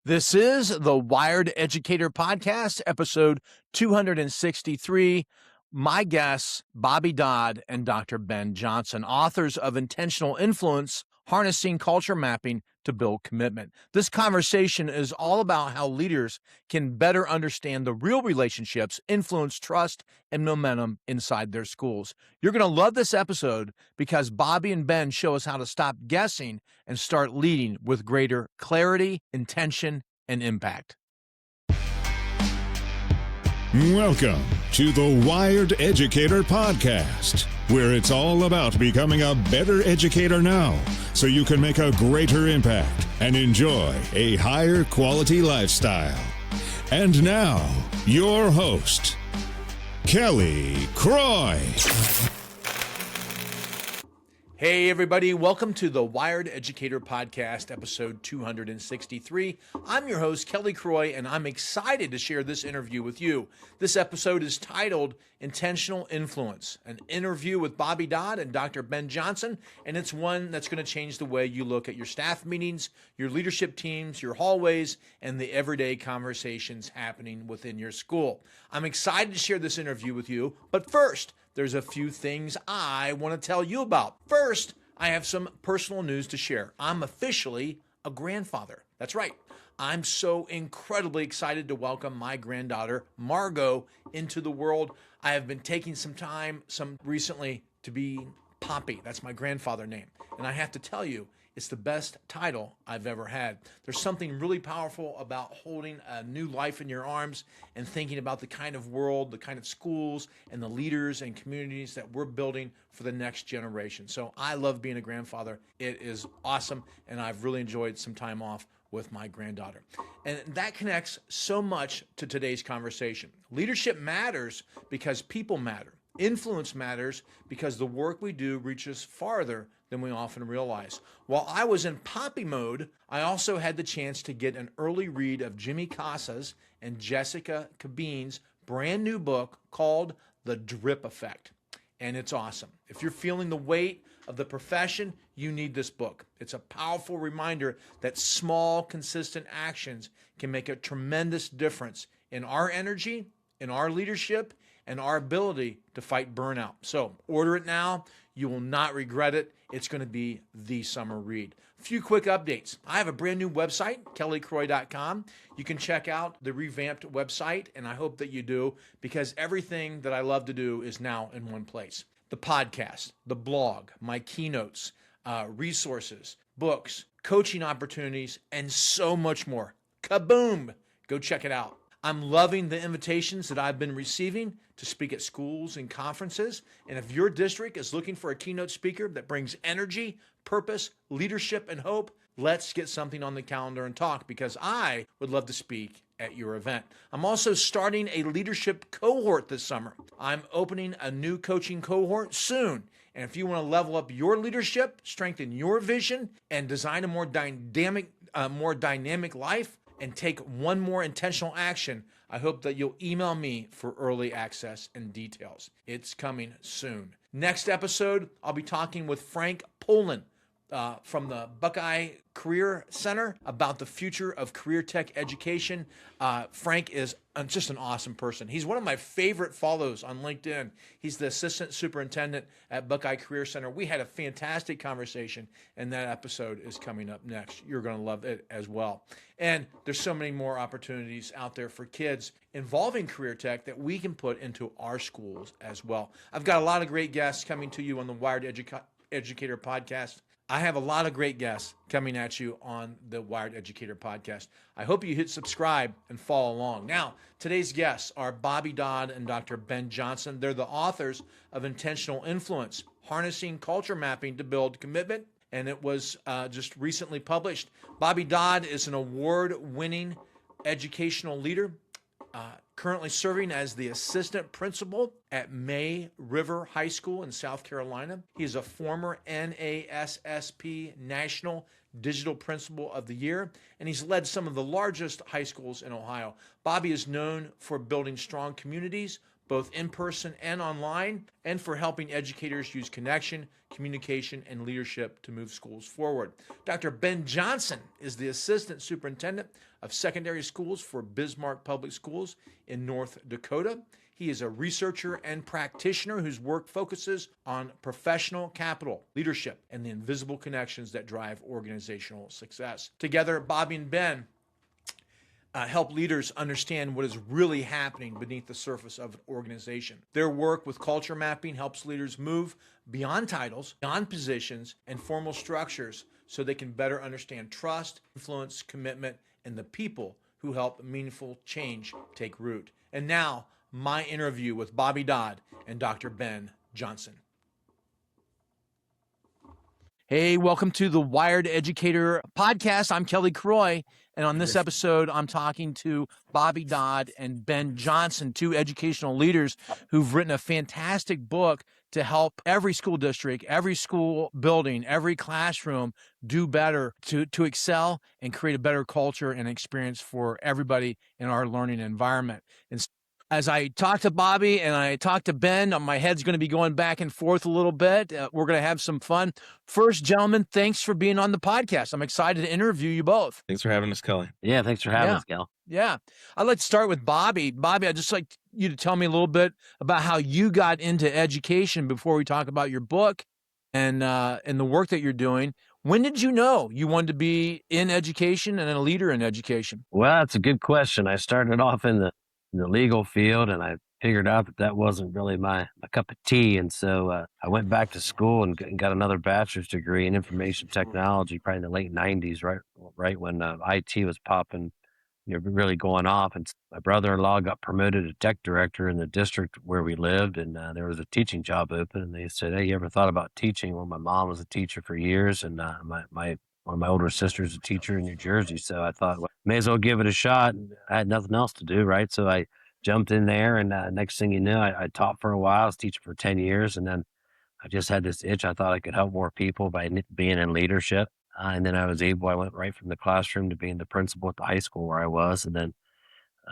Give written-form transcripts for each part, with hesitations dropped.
This is the Wired Educator Podcast, episode 263. My guests, Bobby Dodd and Dr. Ben Johnson, authors of Intentional Influence, Harnessing Culture Mapping to Build Commitment. This conversation is all about how leaders can better understand the real relationships, influence, trust, and momentum inside their schools. You're going to love this episode because Bobby and Ben show us how to stop guessing and start leading with greater clarity, intention, and impact. Welcome to the Wired Educator Podcast, where it's all about becoming a better educator now so you can make a greater impact and enjoy a higher quality lifestyle. And now, your host, Kelly Croy. Hey everybody, welcome to the Wired Educator Podcast, episode 263. I'm your host, Kelly Croy, and I'm excited to share this interview with you. This episode is titled Intentional Influence, an interview with Bobby Dodd and Dr. Ben Johnson, and it's one that's going to change the way you look at your staff meetings, your leadership teams, your hallways, and the everyday conversations happening within your school. I'm excited to share this interview with you, but first, there's a few things I want to tell you about. First, I have some personal news to share. I'm officially a grandfather. That's right. I'm so incredibly excited to welcome my granddaughter, Margot, into the world. I have been taking some time recently to be Poppy. That's my grandfather name. And I have to tell you, it's the best title I've ever had. There's something really powerful about holding a new life in your arms and thinking about the kind of world, the kind of schools, and the leaders and communities that we're building for the next generation. So I love being a grandfather. It is awesome, and I've really enjoyed some time off with my granddaughter. And that connects so much to today's conversation. Leadership matters because people matter. Influence matters because the work we do reaches farther than we often realize. While I was in Poppy mode, I also had the chance to get an early read of Jimmy Casas and Jessica Cabine's brand new book called The Drip Effect. And it's awesome. If you're feeling the weight of the profession, you need this book. It's a powerful reminder that small, consistent actions can make a tremendous difference in our energy, in our leadership, and our ability to fight burnout. So order it now. You will not regret it. It's going to be the summer read. A few quick updates. I have a brand new website, kellycroy.com. You can check out the revamped website, and I hope that you do, because everything that I love to do is now in one place. The podcast, the blog, my keynotes, resources, books, coaching opportunities, and so much more. Kaboom! Go check it out. I'm loving the invitations that I've been receiving to speak at schools and conferences. And if your district is looking for a keynote speaker that brings energy, purpose, leadership, and hope, let's get something on the calendar and talk, because I would love to speak at your event. I'm also starting a leadership cohort this summer. I'm opening a new coaching cohort soon. And if you want to level up your leadership, strengthen your vision, and design a more dynamic life, and take one more intentional action, I hope that you'll email me for early access and details. It's coming soon. Next episode, I'll be talking with Frank Poland from the Buckeye Career Center about the future of career tech education. Frank is just an awesome person. He's one of my favorite follows on LinkedIn. He's the assistant superintendent at Buckeye Career Center. We had a fantastic conversation, and that episode is coming up next. You're going to love it as well. And there's so many more opportunities out there for kids involving career tech that we can put into our schools as well. I've got a lot of great guests coming to you on the Wired Educator Podcast. I have a lot of great guests coming at you on the Wired Educator Podcast. I hope you hit subscribe and follow along. Now, today's guests are Bobby Dodd and Dr. Ben Johnson. They're the authors of Intentional Influence, Harnessing Culture Mapping to Build Commitment, and it was just recently published. Bobby Dodd is an award-winning educational leader, currently serving as the assistant principal at May River High School in South Carolina. He is a former NASSP National Digital Principal of the Year, and he's led some of the largest high schools in Ohio. Bobby is known for building strong communities, both in person and online, and for helping educators use connection, communication, and leadership to move schools forward. Dr. Ben Johnson is the Assistant Superintendent of Secondary Schools for Bismarck Public Schools in North Dakota. He is a researcher and practitioner whose work focuses on professional capital, leadership, and the invisible connections that drive organizational success. Together, Bobby and Ben help leaders understand what is really happening beneath the surface of an organization. Their work with culture mapping helps leaders move beyond titles, beyond positions, and formal structures so they can better understand trust, influence, commitment, and the people who help meaningful change take root. And now, my interview with Bobby Dodd and Dr. Ben Johnson. Hey, welcome to the Wired Educator Podcast. I'm Kelly Croy, and on this episode, I'm talking to Bobby Dodd and Ben Johnson, two educational leaders who've written a fantastic book to help every school district, every school building, every classroom do better, to excel and create a better culture and experience for everybody in our learning environment. And as I talk to Bobby and I talk to Ben, my head's going to be going back and forth a little bit. We're going to have some fun. First, gentlemen, thanks for being on the podcast. I'm excited to interview you both. Thanks for having us, Kelly. Yeah, thanks for having us, Kel. Yeah. I'd like to start with Bobby. Bobby, I'd just like you to tell me a little bit about how you got into education before we talk about your book and the work that you're doing. When did you know you wanted to be in education and a leader in education? Well, that's a good question. I started off in the legal field, and I figured out that wasn't really my cup of tea. And so I went back to school and got another bachelor's degree in information technology, probably in the late 90s, right when IT was popping, really going off. And my brother-in-law got promoted to tech director in the district where we lived, and there was a teaching job open. And they said, "Hey, you ever thought about teaching?" Well, my mom was a teacher for years, and one of my older sisters is a teacher in New Jersey. So I thought, well, may as well give it a shot. And I had nothing else to do, right? So I jumped in there, and next thing you know, I taught for a while. I was teaching for 10 years, and then I just had this itch. I thought I could help more people by being in leadership. And then I went right from the classroom to being the principal at the high school where I was. And then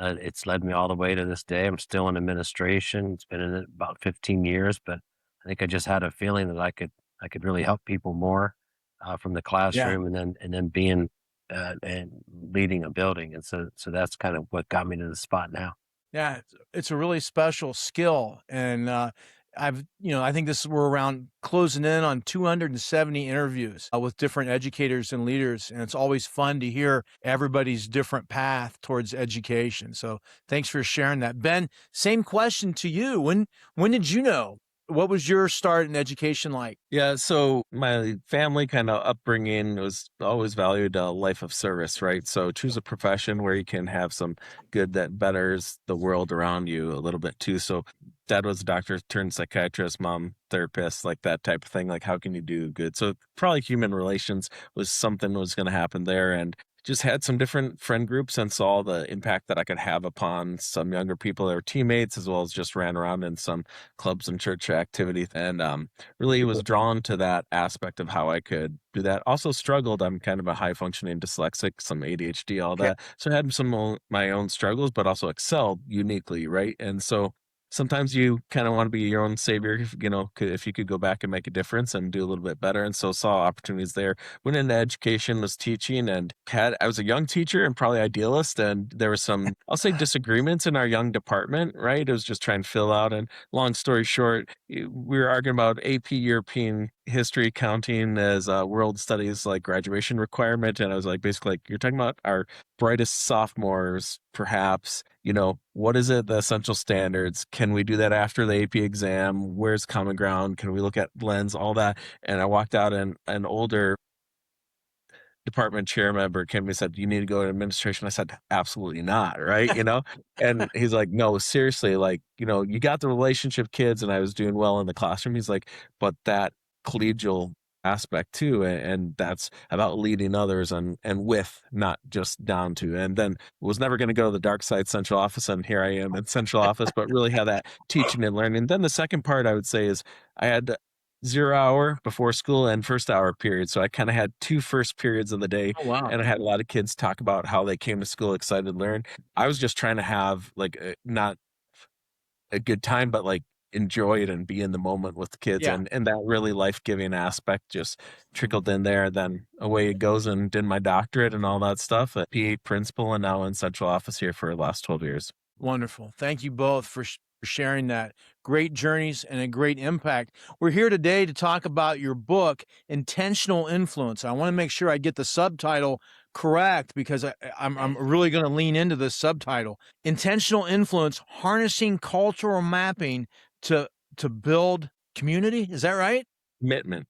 it's led me all the way to this day. I'm still in administration. It's been in it about 15 years, but I think I just had a feeling that I could really help people more from the classroom, and then being and leading a building. And so that's kind of what got me to the spot now. Yeah, it's a really special skill. And I think we're around closing in on 270 interviews with different educators and leaders. And it's always fun to hear everybody's different path towards education. So thanks for sharing that. Ben, same question to you. When did you know? What was your start in education like? Yeah, so my family kind of upbringing was always valued a life of service, right? So choose a profession where you can have some good that betters the world around you a little bit too. So dad was a doctor turned psychiatrist, mom therapist, like that type of thing. Like, how can you do good? So probably human relations was something was going to happen there. And just had some different friend groups and saw the impact that I could have upon some younger people that were teammates, as well as just ran around in some clubs and church activity, and really was drawn to that aspect of how I could do that. Also struggled. I'm kind of a high functioning dyslexic, some ADHD, all that. So I had some of my own struggles, but also excelled uniquely, right? And so sometimes you kind of want to be your own savior, if you could go back and make a difference and do a little bit better. And so saw opportunities there. Went into education, was teaching, and I was a young teacher and probably idealist. And there were some, I'll say, disagreements in our young department, right? It was just trying to fill out. And long story short, we were arguing about AP European history counting as world studies, like graduation requirement. And I was like, basically, like, you're talking about our brightest sophomores, perhaps, what is it, the essential standards? Can we do that after the AP exam? Where's common ground? Can we look at lens, all that? And I walked out, and an older department chair member came and said, "You need to go to administration." I said, "Absolutely not." Right. And he's like, "No, seriously, like, you got the relationship kids." And I was doing well in the classroom. He's like, "But that collegial aspect too, and that's about leading others and with, not just down to." And then was never going to go to the dark side central office, and here I am in central office, but really have that teaching and learning. Then the second part I would say is I had 0 hour before school and first hour period. So I kind of had two first periods of the day. Oh, wow. And I had a lot of kids talk about how they came to school excited to learn. I was just trying to have not a good time, but like enjoy it and be in the moment with the kids. Yeah. And that really life-giving aspect just trickled in there. Then away it goes, and did my doctorate and all that stuff at PA principal, and now in central office here for the last 12 years. Wonderful. Thank you both for sharing that. Great journeys and a great impact. We're here today to talk about your book, Intentional Influence. I want to make sure I get the subtitle correct because I'm really going to lean into this subtitle. Intentional Influence, Harnessing Cultural Mapping to build community. Is that right? Commitment.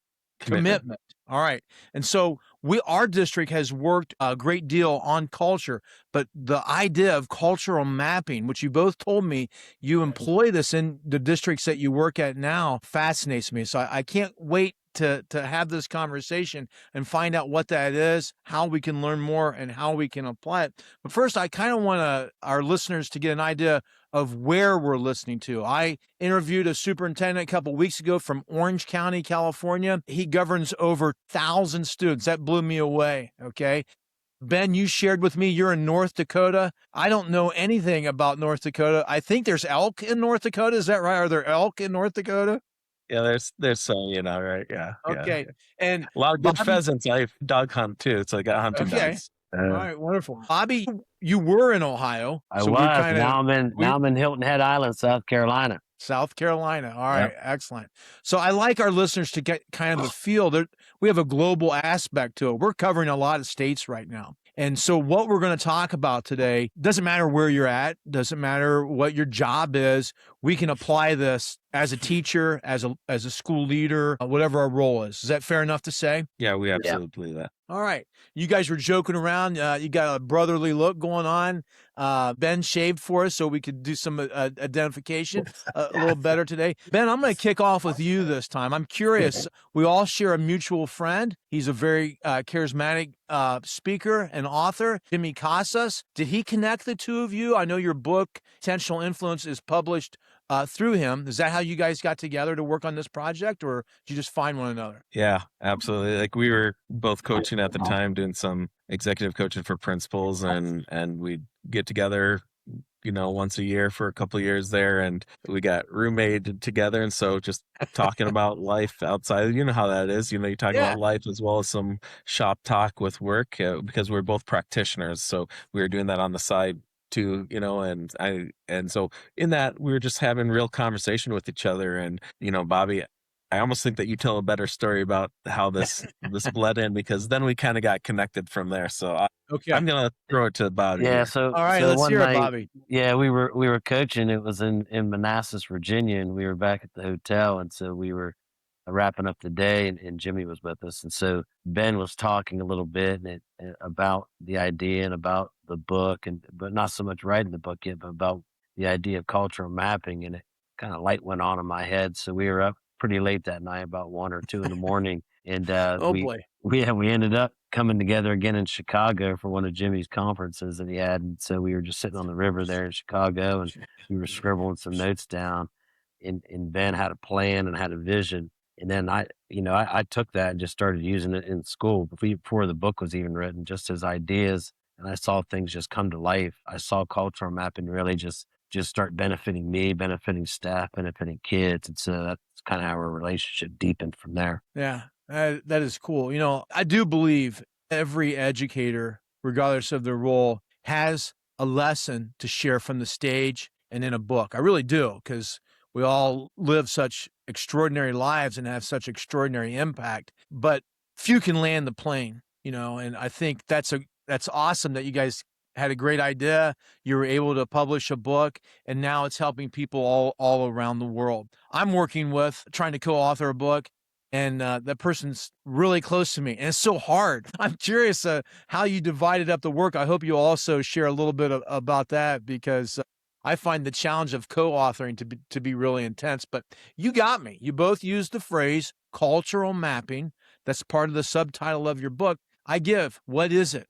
All right. And so our district has worked a great deal on culture, but the idea of cultural mapping, which you both told me you employ this in the districts that you work at now, fascinates me. So I can't wait to have this conversation and find out what that is, how we can learn more, and how we can apply it. But first, I kind of want our listeners to get an idea of where we're listening to. I interviewed a superintendent a couple of weeks ago from Orange County, California. He governs over 1,000 students. That blew me away, okay? Ben, you shared with me you're in North Dakota. I don't know anything about North Dakota. I think there's elk in North Dakota. Is that right? Are there elk in North Dakota? Yeah, there's some, right? Yeah. Okay. Yeah. And A lot of good Bobby, pheasants. I dog hunt too, so I got hunting okay. dogs. All right, wonderful. Bobby, you were in Ohio. I was. Now I'm in Hilton Head Island, South Carolina. South Carolina. All right. Yep. Excellent. So I like our listeners to get kind of a feel that we have a global aspect to it. We're covering a lot of states right now. And so what we're going to talk about today doesn't matter where you're at, doesn't matter what your job is. We can apply this as a teacher, as a school leader, whatever our role is. Is that fair enough to say? Yeah, we absolutely believe that. All right. You guys were joking around. You got a brotherly look going on. Ben shaved for us so we could do some identification a little better today. Ben, I'm going to kick off with you this time. I'm curious. We all share a mutual friend. He's a very charismatic speaker and author, Jimmy Casas. Did he connect the two of you? I know your book, Intentional Influence, is published through him. Is that how you guys got together to work on this project, or did you just find one another? Yeah, absolutely. Like we were both coaching at the time, doing some executive coaching for principals, and we'd get together, once a year for a couple of years there, and we got roommated together. And so just talking about life outside, you know how that is, you talk about life as well as some shop talk with work, because we're both practitioners. So we were doing that on the side too, and so in that we were just having real conversation with each other. And, Bobby, I almost think that you tell a better story about how this bled in, because then we kind of got connected from there. So I'm going to throw it to Bobby. Yeah. Here. So all right, let's hear it, Bobby. Yeah, we were coaching. It was in Manassas, Virginia, and we were back at the hotel. And so we were wrapping up the day, and Jimmy was with us. And so Ben was talking a little bit about the idea and about the book, but not so much writing the book yet, but about the idea of cultural mapping. And it kind of light went on in my head. So we were up pretty late that night, about 1 or 2 in the morning. And we ended up coming together again in Chicago for one of Jimmy's conferences that he had. And so we were just sitting on the river there in Chicago, and we were scribbling some notes down. And Ben had a plan and had a vision. And then I took that and just started using it in school before the book was even written, just as ideas. And I saw things just come to life. I saw cultural mapping really just start benefiting me, benefiting staff, benefiting kids. And so that's kind of how our relationship deepened from there. Yeah, that is cool. I do believe every educator, regardless of their role, has a lesson to share from the stage and in a book. I really do, because we all live such extraordinary lives and have such extraordinary impact, but few can land the plane, and I think that's awesome that you guys had a great idea. You were able to publish a book, and now it's helping people all around the world. I'm trying to co-author a book, and that person's really close to me, and it's so hard. I'm curious how you divided up the work. I hope you also share a little bit about that, because I find the challenge of co-authoring to be really intense. But you got me. You both used the phrase cultural mapping. That's part of the subtitle of your book. What is it,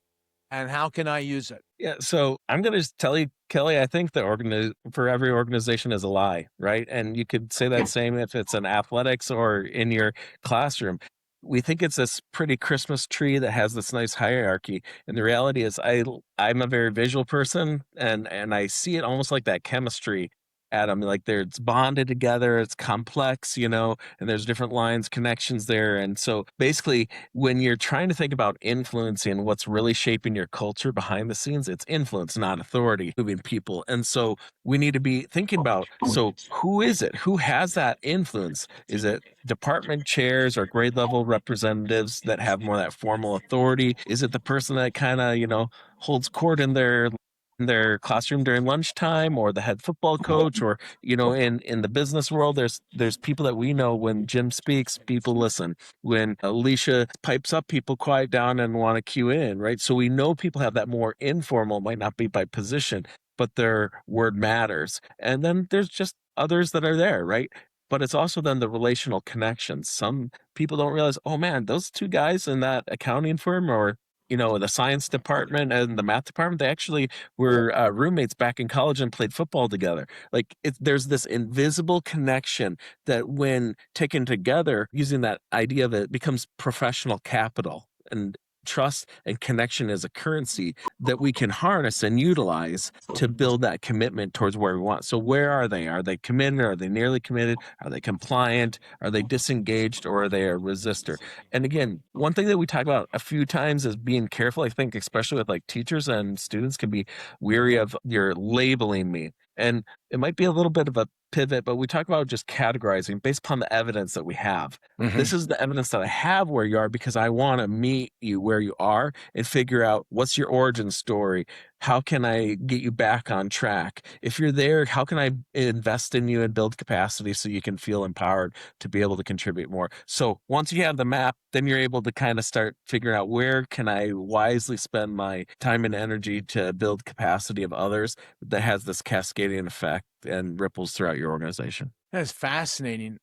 and how can I use it? Yeah, so I'm going to tell you, Kelly, I think for every organization is a lie, right? And you could say that same if it's in athletics or in your classroom. We think it's this pretty Christmas tree that has this nice hierarchy. And the reality is I'm a very visual person, and I see it almost like that chemistry. at them, like it's bonded together, it's complex, and there's different lines, connections there. And so basically, when you're trying to think about influencing what's really shaping your culture behind the scenes, it's influence, not authority, moving people. And so we need to be thinking about, so who is it? Who has that influence? Is it department chairs or grade level representatives that have more of that formal authority? Is it the person that kind of, holds court in their classroom during lunchtime, or the head football coach, or in the business world, there's people that we know, when Jim speaks, people listen. When Alicia pipes up, people quiet down and want to cue in, right? So we know people have that more informal, might not be by position, but their word matters. And then there's just others that are there, right? But it's also then the relational connections. Some people don't realize, oh man, those two guys in that accounting firm, or the science department and the math department, they actually were roommates back in college and played football together. Like, there's this invisible connection that, when taken together, using that idea of it, becomes professional capital. And trust and connection is a currency that we can harness and utilize to build that commitment towards where we want. So where are they? Are they committed? Are they nearly committed? Are they compliant? Are they disengaged? Or are they a resistor? And again, one thing that we talk about a few times is being careful. I think especially with like teachers and students can be weary of, you're labeling me. And it might be a little bit of a pivot, but we talk about just categorizing based upon the evidence that we have. Mhm. This is the evidence that I have where you are, because I want to meet you where you are and figure out what's your origin story. How can I get you back on track? If you're there, how can I invest in you and build capacity so you can feel empowered to be able to contribute more? So once you have the map, then you're able to kind of start figuring out, where can I wisely spend my time and energy to build capacity of others that has this cascading effect and ripples throughout your organization. That's fascinating.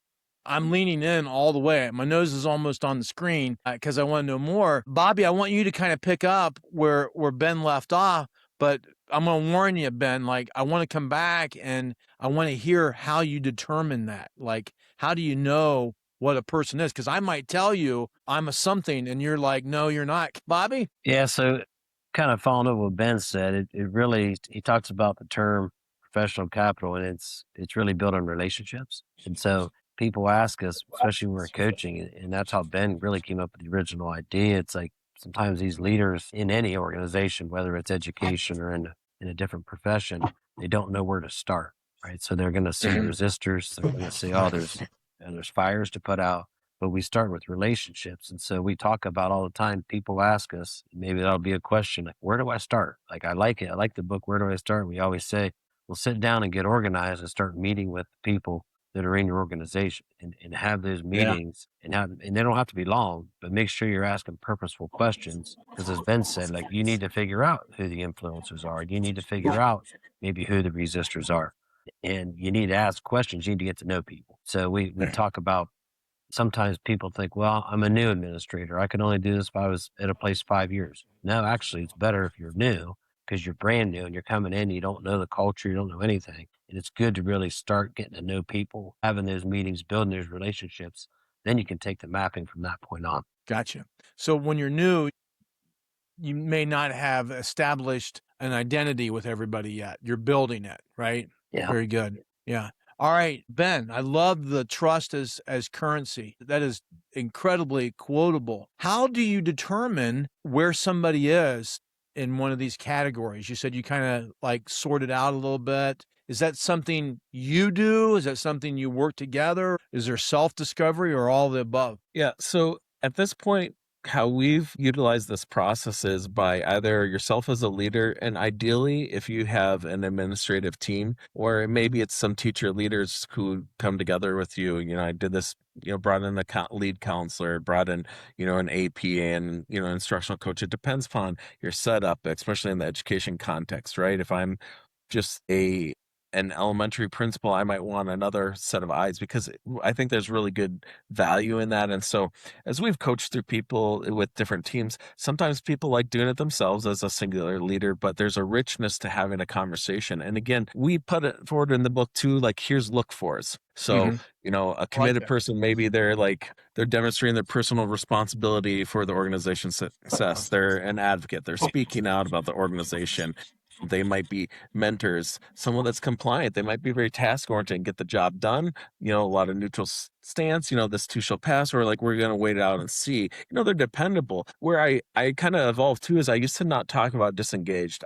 I'm leaning in all the way. My nose is almost on the screen because I want to know more. Bobby, I want you to kind of pick up where Ben left off, but I'm going to warn you, Ben, like, I want to come back and I want to hear how you determine that. Like, how do you know what a person is? Because I might tell you I'm a something and you're like, no, you're not. Bobby? Yeah, so kind of following up what Ben said, it really, he talks about the term professional capital, and it's really built on relationships. And so people ask us, especially when we're coaching, and that's how Ben really came up with the original idea. It's like, sometimes these leaders in any organization, whether it's education or in a different profession, they don't know where to start, right? So they're going to see resistors. They're going to say, oh, there's fires to put out. But we start with relationships. And so we talk about all the time, people ask us, maybe that'll be a question, like, where do I start? Like, I like it. I like the book, Where Do I Start? We always say, we'll sit down and get organized and start meeting with people that are in your organization, and have those meetings, and they don't have to be long, but make sure you're asking purposeful questions. Because as Ben said, like, you need to figure out who the influencers are. You need to figure out maybe who the resistors are. And you need to ask questions. You need to get to know people. So we talk about, sometimes people think, well, I'm a new administrator. I can only do this if I was at a place 5 years. No, actually, it's better if you're new, because you're brand new and you're coming in, you don't know the culture, you don't know anything. And it's good to really start getting to know people, having those meetings, building those relationships. Then you can take the mapping from that point on. Gotcha. So when you're new, you may not have established an identity with everybody yet. You're building it, right? Yeah. Very good. Yeah. All right, Ben, I love the trust as currency. That is incredibly quotable. How do you determine where somebody is in one of these categories? You said you kind of like sort it out a little bit. Is that something you do? Is that something you work together? Is there self-discovery, or all of the above? Yeah. So at this point, how we've utilized this process is by either yourself as a leader, and ideally if you have an administrative team, or maybe it's some teacher leaders who come together with you. I did this, brought in a lead counselor, brought in, an AP and, instructional coach. It depends upon your setup, especially in the education context, right? If I'm just an elementary principal, I might want another set of eyes, because I think there's really good value in that. And so as we've coached through people with different teams, sometimes people like doing it themselves as a singular leader, but there's a richness to having a conversation. And again, we put it forward in the book too, like, here's look fors. So, a committed person, maybe they're demonstrating their personal responsibility for the organization's success. They're an advocate. They're speaking out about the organization. They might be mentors. Someone that's compliant. They might be very task oriented and get the job done. A lot of neutral stance. This too shall pass, or like we're gonna wait it out and see. They're dependable. Where I kind of evolved too is I used to not talk about disengaged.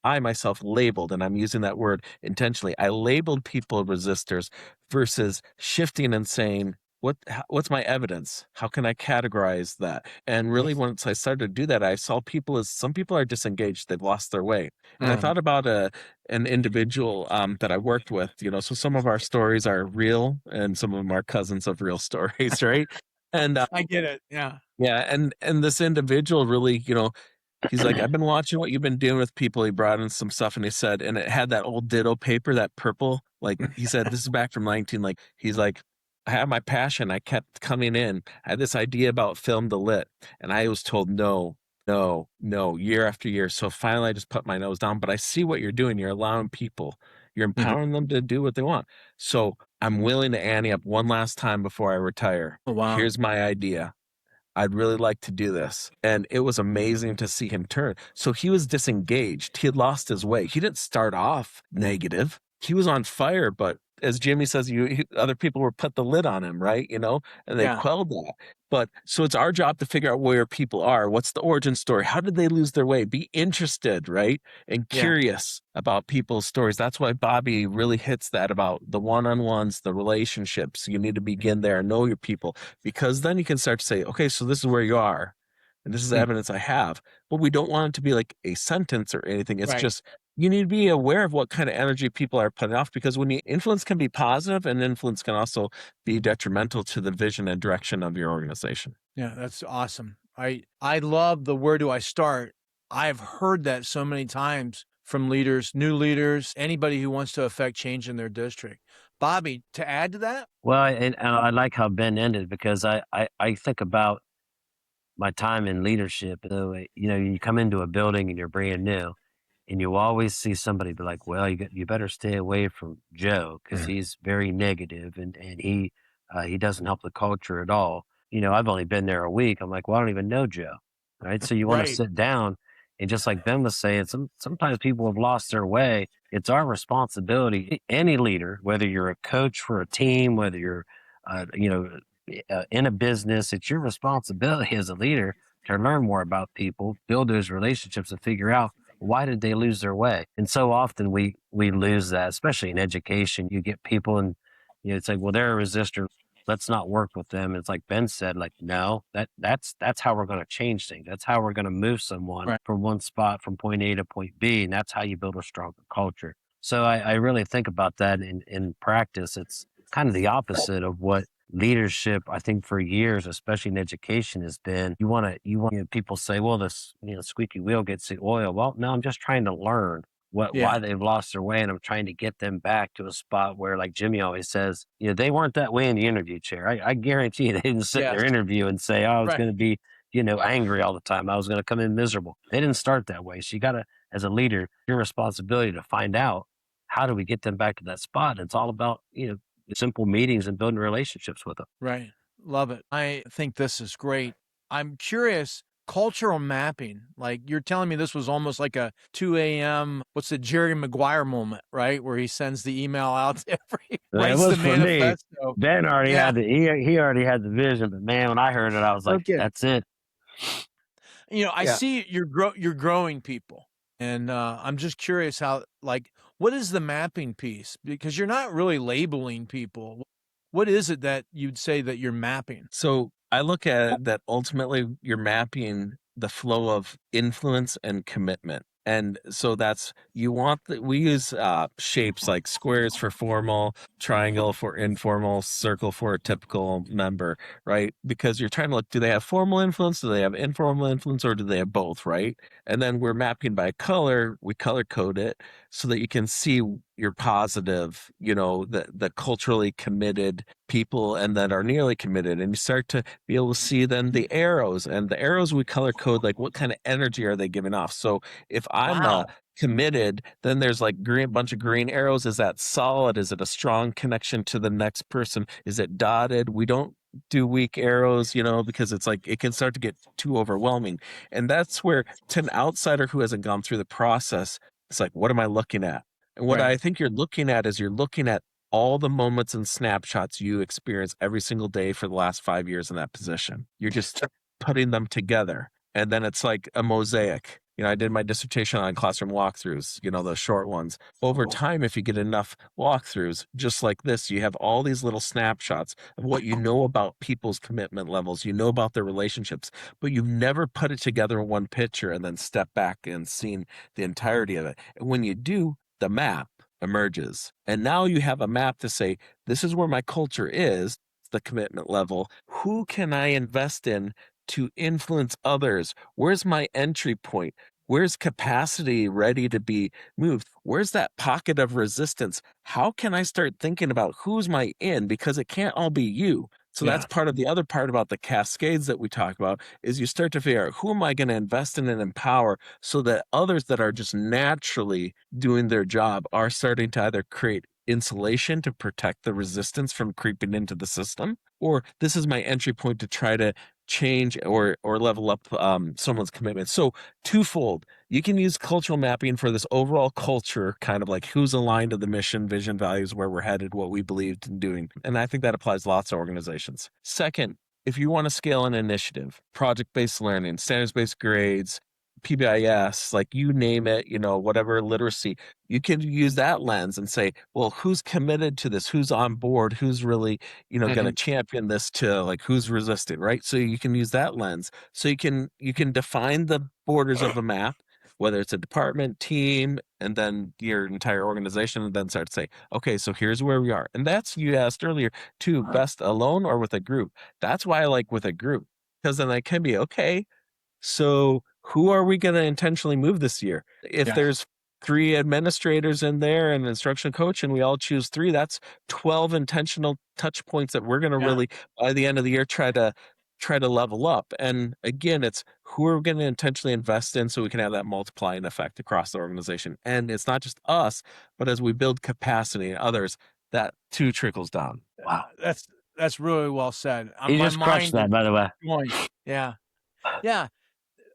I myself labeled, and I'm using that word intentionally. I labeled people resistors versus shifting and saying, what's my evidence? How can I categorize that? And really, once I started to do that, I saw people as some people are disengaged; they've lost their way. And I thought about an individual that I worked with. So some of our stories are real, and some of them are cousins of real stories, right? And I get it. Yeah. yeah, and this individual really, he's like, I've been watching what you've been doing with people. He brought in some stuff and he said, and it had that old ditto paper, that purple. Like he said, this is back from 19. Like he's like, I had my passion. I kept coming in. I had this idea about film to lit, and I was told no, no, no, year after year. So finally, I just put my nose down. But I see what you're doing. You're allowing people. You're empowering them to do what they want. So I'm willing to ante up one last time before I retire. Oh, wow. Here's my idea. I'd really like to do this. And it was amazing to see him turn. So he was disengaged. He had lost his way. He didn't start off negative. He was on fire, but as Jimmy says, other people were put the lid on him, right? And they quelled that. But so it's our job to figure out where people are. What's the origin story? How did they lose their way? Be interested, right? And curious about people's stories. That's why Bobby really hits that about the one-on-ones, the relationships. You need to begin there and know your people, because then you can start to say, okay, so this is where you are. And this is the evidence I have. But we don't want it to be like a sentence or anything. It's just, you need to be aware of what kind of energy people are putting off, because when influence can be positive, and influence can also be detrimental to the vision and direction of your organization. Yeah, that's awesome. I love the where do I start? I've heard that so many times from leaders, new leaders, anybody who wants to affect change in their district. Bobby, to add to that? Well, and I like how Ben ended, because I think about my time in leadership. You come into a building and you're brand new, and you always see somebody be like, well, you better stay away from Joe, because he's very negative, and he doesn't help the culture at all. I've only been there a week. I'm like, well, I don't even know Joe, right? So you want to sit down, and just like Ben was saying, sometimes people have lost their way. It's our responsibility, any leader, whether you're a coach for a team, whether you're, in a business, it's your responsibility as a leader to learn more about people, build those relationships, and figure out, why did they lose their way? And so often we lose that, especially in education. You get people and it's like, well, they're a resistor. Let's not work with them. It's like Ben said, like, no, that's how we're going to change things. That's how we're going to move someone from one spot, from point A to point B. And that's how you build a stronger culture. So I really think about that in practice. It's kind of the opposite of what leadership, I think, for years, especially in education, has been. You want people say, well, this squeaky wheel gets the oil. Well, no, I'm just trying to learn why they've lost their way, and I'm trying to get them back to a spot where, like Jimmy always says, they weren't that way in the interview chair. I guarantee you, they didn't sit in their interview and say, oh, I was going to be angry all the time. I was going to come in miserable. They didn't start that way. So you got to, as a leader, your responsibility to find out, how do we get them back to that spot? And it's all about simple meetings and building relationships with them. Right. Love it. I think this is great. I'm curious, cultural mapping, like you're telling me this was almost like a 2 a.m., what's the Jerry Maguire moment, right? Where he sends the email out to It was for me. Ben already had he already had the vision, but man, when I heard it, I was like, that's it. I see you're growing people. And I'm just curious how, what is the mapping piece? Because you're not really labeling people. What is it that you'd say that you're mapping? So I look at it that ultimately you're mapping the flow of influence and commitment. And so we use shapes like squares for formal, triangle for informal, circle for a typical member, right? Because you're trying to look, do they have formal influence? Do they have informal influence, or do they have both, right? And then we're mapping by color. We color code it so that you can see your positive, the culturally committed people and that are nearly committed. And you start to be able to see then the arrows, and the arrows we color code, like what kind of energy are they giving off? So if I'm committed, then there's like bunch of green arrows. Is that solid? Is it a strong connection to the next person? Is it dotted? We don't do weak arrows, because it's like it can start to get too overwhelming. And that's where, to an outsider who hasn't gone through the process, It's like, what am I looking at? And what Right. I think you're looking at is you're looking at all the moments and snapshots you experience every single day for the last 5 years in that position. You're just putting them together. And then it's like a mosaic. I did my dissertation on classroom walkthroughs, the short ones. Over time, if you get enough walkthroughs, just like this, you have all these little snapshots of what you know about people's commitment levels, you know about their relationships, but you've never put it together in one picture and then step back and seen the entirety of it. And when you do, the map emerges. And now you have a map to say, this is where my culture is, the commitment level. Who can I invest in to influence others? Where's my entry point? Where's capacity ready to be moved? Where's that pocket of resistance? How can I start thinking about who's my in? Because it can't all be you. So that's part of the other part about the cascades that we talk about is you start to figure out who am I going to invest in and empower so that others that are just naturally doing their job are starting to either create insulation to protect the resistance from creeping into the system, or this is my entry point to try to change or level up someone's commitment. So twofold, you can use cultural mapping for this overall culture, kind of like who's aligned to the mission, vision, values, where we're headed, what we believed in doing. And I think that applies to lots of organizations. Second, if you want to scale an initiative, project-based learning, standards-based grades, PBIS, like you name it, whatever literacy, you can use that lens and say, well, who's committed to this? Who's on board? Who's really, going to champion this to like who's resisting, right? So you can use that lens. So you can define the borders of a map, whether it's a department, team, and then your entire organization, and then start to say, okay, so here's where we are. And that's, you asked earlier too, best alone or with a group. That's why I like with a group, because then I can be, okay, so who are we going to intentionally move this year? If there's 3 administrators in there and an instructional coach and we all choose 3, that's 12 intentional touch points that we're going to really, by the end of the year, try to level up. And again, it's who are we going to intentionally invest in so we can have that multiplying effect across the organization. And it's not just us, but as we build capacity in others, that too trickles down. Wow. That's really well said. You just crushed that, by the way. Yeah. Yeah.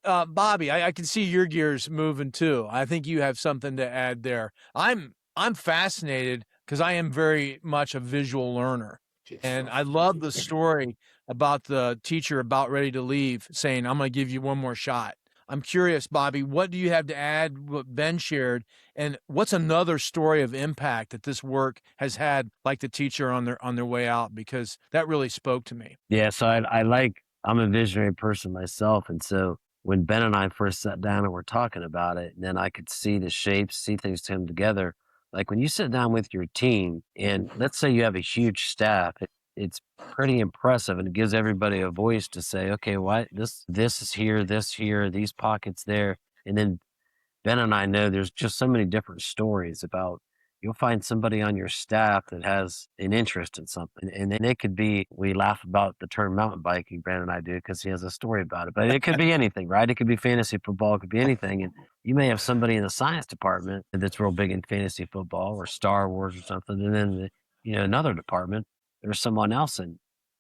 Bobby, I can see your gears moving too. I think you have something to add there. I'm fascinated because I am very much a visual learner. And I love the story about the teacher about ready to leave saying, I'm going to give you one more shot. I'm curious, Bobby, what do you have to add what Ben shared? And what's another story of impact that this work has had, like the teacher on their way out? Because that really spoke to me. Yeah, so I'm a visionary person myself. And so when Ben and I first sat down and were talking about it, and then I could see the shapes, see things come together. Like when you sit down with your team, and let's say you have a huge staff, it's pretty impressive, and it gives everybody a voice to say, okay, what this is here, this here, these pockets there, and then Ben and I know there's just so many different stories about. You'll find somebody on your staff that has an interest in something. And then it could be, we laugh about the term mountain biking, Brandon and I do, because he has a story about it. But it could be anything, right? It could be fantasy football. It could be anything. And you may have somebody in the science department that's real big in fantasy football or Star Wars or something. And then, another department, there's someone else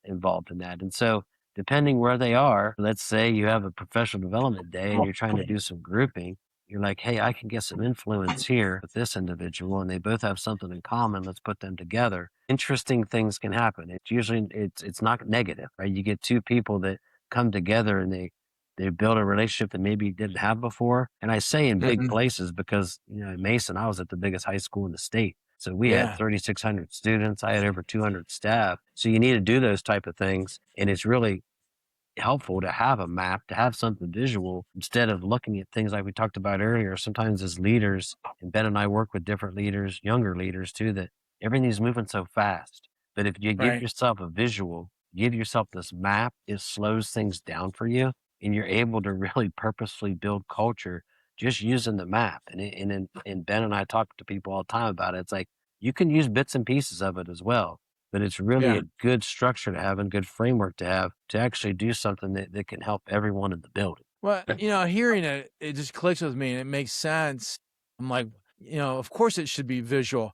involved in that. And so depending where they are, let's say you have a professional development day and you're trying to do some grouping. You're like, hey, I can get some influence here with this individual, and they both have something in common. Let's put them together. Interesting things can happen. It's usually it's not negative, right? You get 2 people that come together and they build a relationship that maybe you didn't have before. And I say in big places because at Mason, I was at the biggest high school in the state, so we had 3,600 students. I had over 200 staff. So you need to do those type of things, and it's really helpful to have a map, to have something visual instead of looking at things like we talked about earlier. Sometimes as leaders, and Ben and I work with different leaders, younger leaders too, that everything's moving so fast. But if you give yourself a visual, give yourself this map, it slows things down for you, and you're able to really purposefully build culture just using the map. And Ben and I talk to people all the time about it. It's like you can use bits and pieces of it as well. But it's really a good structure to have and good framework to have to actually do something that can help everyone in the building. Well, hearing it just clicks with me and it makes sense. I'm like, of course it should be visual.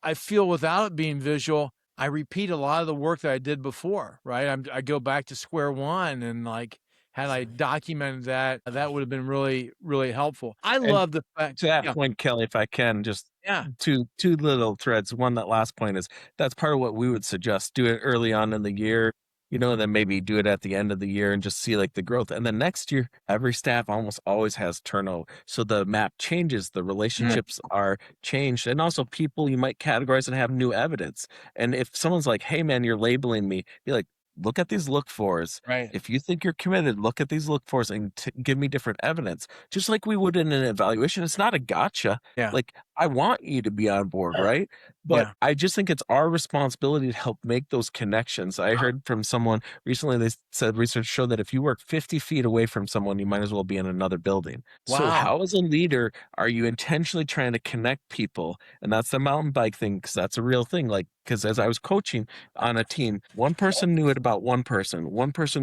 I feel without it being visual, I repeat a lot of the work that I did before, right? I go back to square one and like, had I documented that, that would have been really, really helpful. I And love the fact. to that Yeah. point, Kelly, if I can, just Yeah. two little threads. One, that last point is that's part of what we would suggest. Do it early on in the year, and then maybe do it at the end of the year and just see like the growth. And then next year, every staff almost always has turnover. So the map changes, the relationships are changed. And also people you might categorize and have new evidence. And if someone's like, hey man, you're labeling me, be like, look at these look fors. Right. If you think you're committed, look at these look fors and give me different evidence, just like we would in an evaluation. It's not a gotcha. Yeah. Like, I want you to be on board, right? But Yeah. I just think it's our responsibility to help make those connections. I heard from someone recently, they said research showed that if you work 50 feet away from someone, you might as well be in another building. So Wow. how, as a leader, are you intentionally trying to connect people? And that's the mountain bike thing, because that's a real thing. Like, because as I was coaching on a team, one person knew it about one person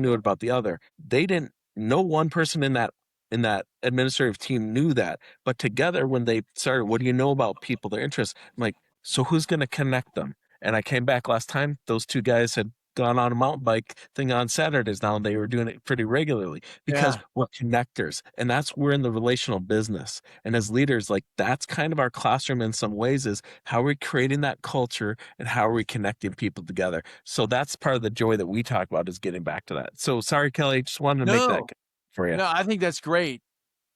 knew it about the other. They didn't know one person in that administrative team knew that. But together, when they started, what do you know about people, their interests? I'm like, so who's going to connect them? And I came back last time, those two guys had gone on a mountain bike thing on Saturdays now, and they were doing it pretty regularly because we're connectors. And we're in the relational business. And as leaders, like, that's kind of our classroom in some ways, is how are we creating that culture and how are we connecting people together? So that's part of the joy that we talk about, is getting back to that. So sorry, Kelly, just wanted to make that for you. No, I think that's great.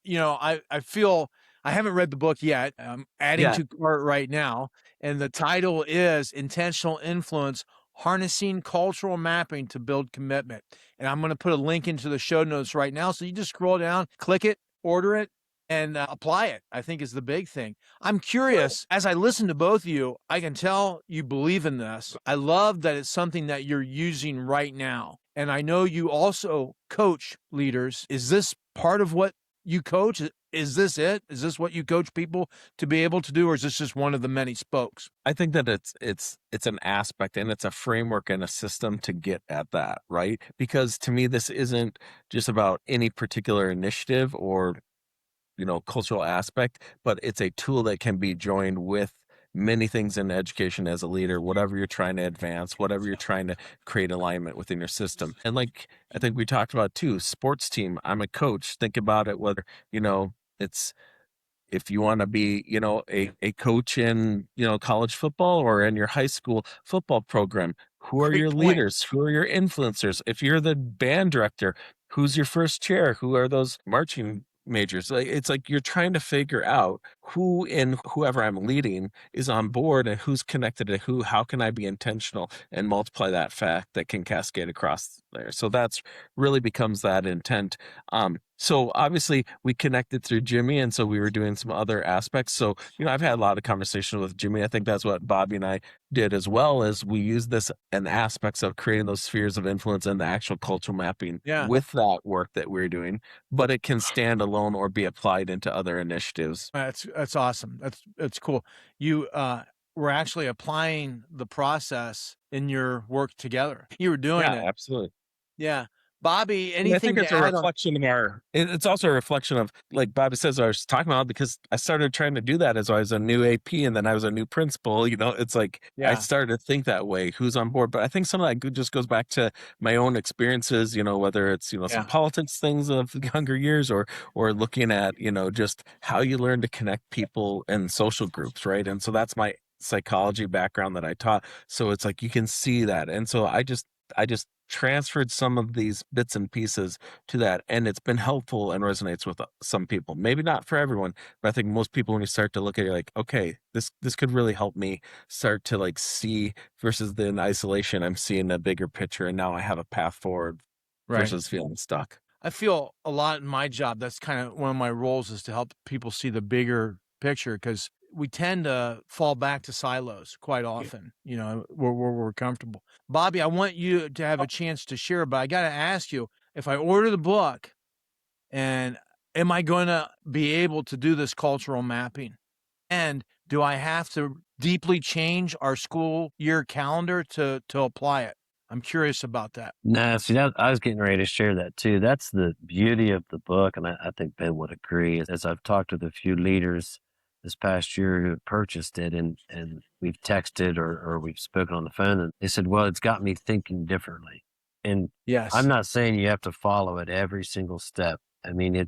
I feel I haven't read the book yet. I'm adding to cart right now. And the title is Intentional Influence, Harnessing Cultural Mapping to Build Commitment. And I'm going to put a link into the show notes right now. So you just scroll down, click it, order it, and apply it, I think, is the big thing. I'm curious, as I listen to both of you, I can tell you believe in this. I love that it's something that you're using right now. And I know you also coach leaders. Is this part of what you coach? Is this it? Is this what you coach people to be able to do, or is this just one of the many spokes? I think that it's an aspect, and it's a framework and a system to get at that, right? Because to me, this isn't just about any particular initiative or cultural aspect, but it's a tool that can be joined with many things in education as a leader, whatever you're trying to advance, whatever you're trying to create alignment within your system. And like I think we talked about too, sports team, I'm a coach. Think about it, whether, it's, if you want to be, a coach in, college football or in your high school football program, who are Great your point. leaders? Who are your influencers? If you're the band director, who's your first chair? Who are those marching majors? Like, it's like you're trying to figure out who in whoever I'm leading is on board and who's connected to who. How can I be intentional and multiply that fact that can cascade across there? So that's really becomes that intent. So obviously we connected through Jimmy, and so we were doing some other aspects. So, I've had a lot of conversation with Jimmy. I think that's what Bobby and I did as well, as we use this and aspects of creating those spheres of influence and the actual cultural mapping with that work that we're doing, but it can stand alone or be applied into other initiatives. That's awesome. That's cool. You were actually applying the process in your work together. You were doing it. Absolutely. Yeah. Bobby, And I anything think it's to a add on? reflection of it's also a reflection of, like Bobby says, I was talking about, because I started trying to do that as I was a new AP and then I was a new principal. It's like I started to think that way, who's on board. But I think some of that just goes back to my own experiences, whether it's, some politics things of younger years or looking at, just how you learn to connect people in social groups, right? And so that's my psychology background that I taught. So it's like you can see that. And so I just transferred some of these bits and pieces to that, and it's been helpful and resonates with some people. Maybe not for everyone, but I think most people, when you start to look at it, you're like, okay, this could really help me start to like see, versus the in isolation, I'm seeing a bigger picture, and now I have a path forward versus feeling stuck. I feel a lot in my job. That's kind of one of my roles, is to help people see the bigger picture, because we tend to fall back to silos quite often, where we're comfortable. Bobby, I want you to have a chance to share, but I got to ask you, if I order the book, and am I going to be able to do this cultural mapping? And do I have to deeply change our school year calendar to apply it? I'm curious about that. No, see, I was getting ready to share that too. That's the beauty of the book, and I think Ben would agree. As I've talked with a few leaders this past year who have purchased it, and we've texted or we've spoken on the phone, and they said, well, it's got me thinking differently. And Yes. I'm not saying you have to follow it every single step. I mean,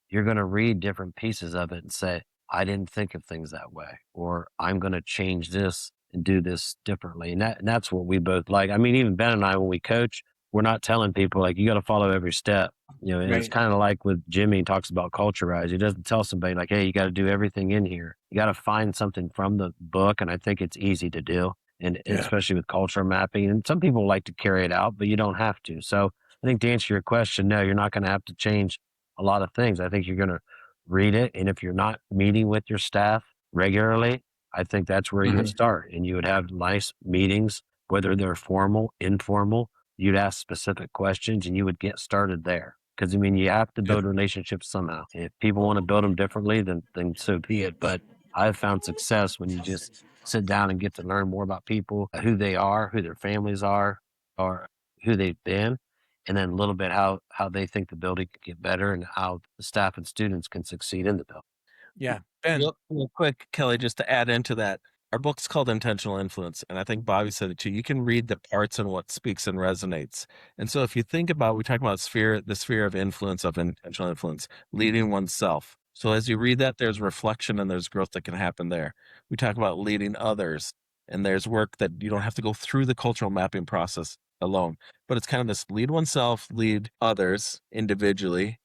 you're going to read different pieces of it and say, I didn't think of things that way, or I'm going to change this and do this differently. And that's what we both like. I mean, even Ben and I, when we coach, we're not telling people like, you got to follow every step. You know, and it's Right. kind of like with Jimmy talks about culturize. He doesn't tell somebody like, hey, you got to do everything in here. You got to find something from the book. And I think it's easy to do. And Yeah. especially with culture mapping. And some people like to carry it out, but you don't have to. So I think to answer your question, no, you're not going to have to change a lot of things. I think you're going to read it. And if you're not meeting with your staff regularly, I think that's where you would start. And you would have nice meetings, whether they're formal, informal. You'd ask specific questions and you would get started there. Because, I mean, you have to build relationships somehow. If people want to build them differently, then so be it. But I've found success when you just sit down and get to learn more about people, who they are, who their families are, or who they've been, and then a little bit how they think the building can get better and how the staff and students can succeed in the building. Yeah. Ben. Real quick, Kelly, just to add into that, our book's called Intentional Influence, and I think Bobby said it too. You can read the parts and what speaks and resonates. And so if you think about, we talk about the sphere of influence, of intentional influence, leading oneself. So as you read that, there's reflection and there's growth that can happen there. We talk about leading others, and there's work that you don't have to go through the cultural mapping process alone, but it's kind of this lead oneself, lead others individually.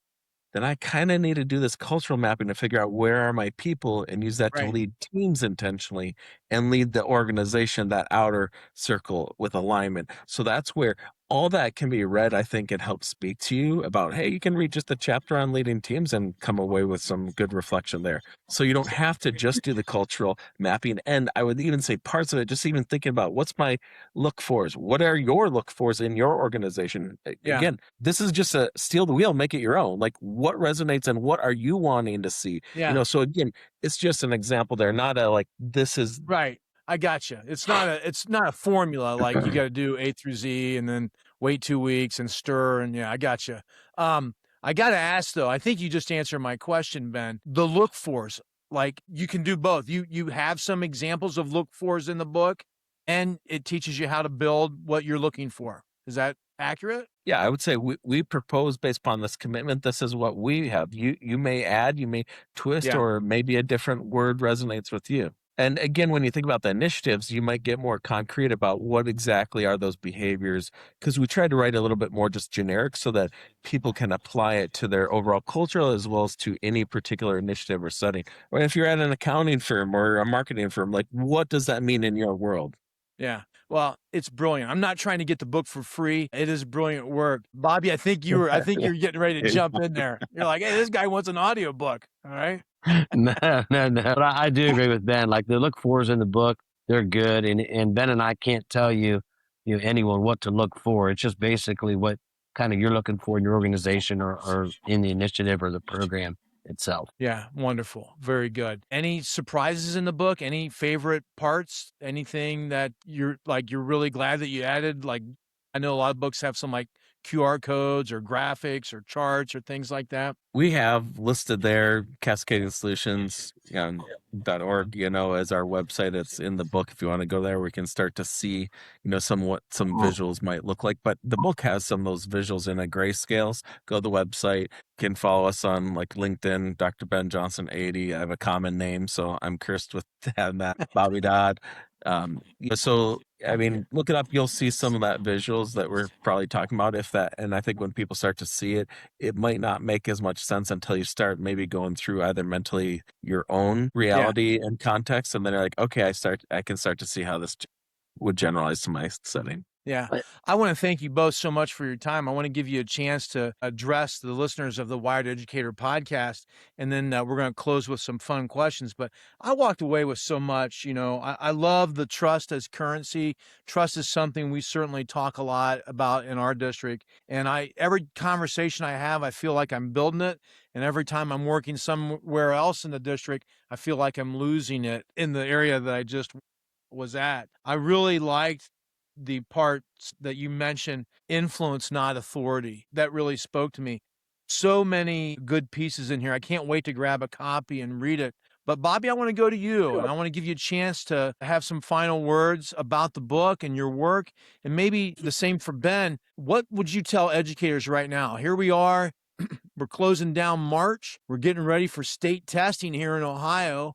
Then I kind of need to do this cultural mapping to figure out where are my people and use that to Right. lead teams intentionally and lead the organization, that outer circle with alignment. So that's where all that can be read, I think, and help speak to you about, hey, you can read just a chapter on leading teams and come away with some good reflection there. So you don't have to just do the cultural mapping. And I would even say parts of it, just even thinking about what's my look fors? What are your look fors in your organization? Yeah. Again, this is just a steal the wheel, make it your own. Like what resonates and what are you wanting to see? Yeah. So again, it's just an example there, not a like, this is Right. I gotcha. It's not a formula like you got to do A through Z and then wait 2 weeks and stir and yeah, I gotcha. I got to ask though. I think you just answered my question, Ben. The look fors, like you can do both. You have some examples of look fors in the book, and it teaches you how to build what you're looking for. Is that accurate? Yeah, I would say we propose based upon this commitment. This is what we have. You may add, you may twist, Yeah. or maybe a different word resonates with you. And again, when you think about the initiatives, you might get more concrete about what exactly are those behaviors, because we try to write a little bit more just generic so that people can apply it to their overall culture as well as to any particular initiative or setting. Or if you're at an accounting firm or a marketing firm, like what does that mean in your world? Yeah. Well, it's brilliant. I'm not trying to get the book for free. It is brilliant work. Bobby, I think you're getting ready to jump in there. You're like, hey, this guy wants an audio book. All right. No. But I do agree with Ben. Like the look fors in the book, they're good. And Ben and I can't tell anyone what to look for. It's just basically what kind of you're looking for in your organization or in the initiative or the program itself. Yeah, wonderful. Very good. Any surprises in the book? Any favorite parts? Anything that you're really glad that you added? Like, I know a lot of books have some like QR codes or graphics or charts or things like that. We have listed there Cascading Solutions .org, as our website. It's in the book. If you want to go there, we can start to see, what some visuals might look like. But the book has some of those visuals in a grayscales. Go to the website. You can follow us on like LinkedIn, Dr. Ben Johnson 80. I have a common name, so I'm cursed with having that. Bobby Dodd. So I mean, look it up. You'll see some of that visuals that we're probably talking about. And I think when people start to see it, it might not make as much sense until you start maybe going through either mentally your own reality and context, and then you're like, okay, I can start to see how this would generalize to my setting. Yeah. I want to thank you both so much for your time. I want to give you a chance to address the listeners of the Wired Educator podcast, and then we're going to close with some fun questions. But I walked away with so much. I love the trust as currency. Trust is something we certainly talk a lot about in our district. And every conversation I have, I feel like I'm building it. And every time I'm working somewhere else in the district, I feel like I'm losing it in the area that I just was at. I really liked the parts that you mentioned, influence, not authority. That really spoke to me. So many good pieces in here. I can't wait to grab a copy and read it. But Bobby, I want to go to you, and I want to give you a chance to have some final words about the book and your work, and maybe the same for Ben. What would you tell educators right now? Here we are. We're closing down March. We're getting ready for state testing here in Ohio,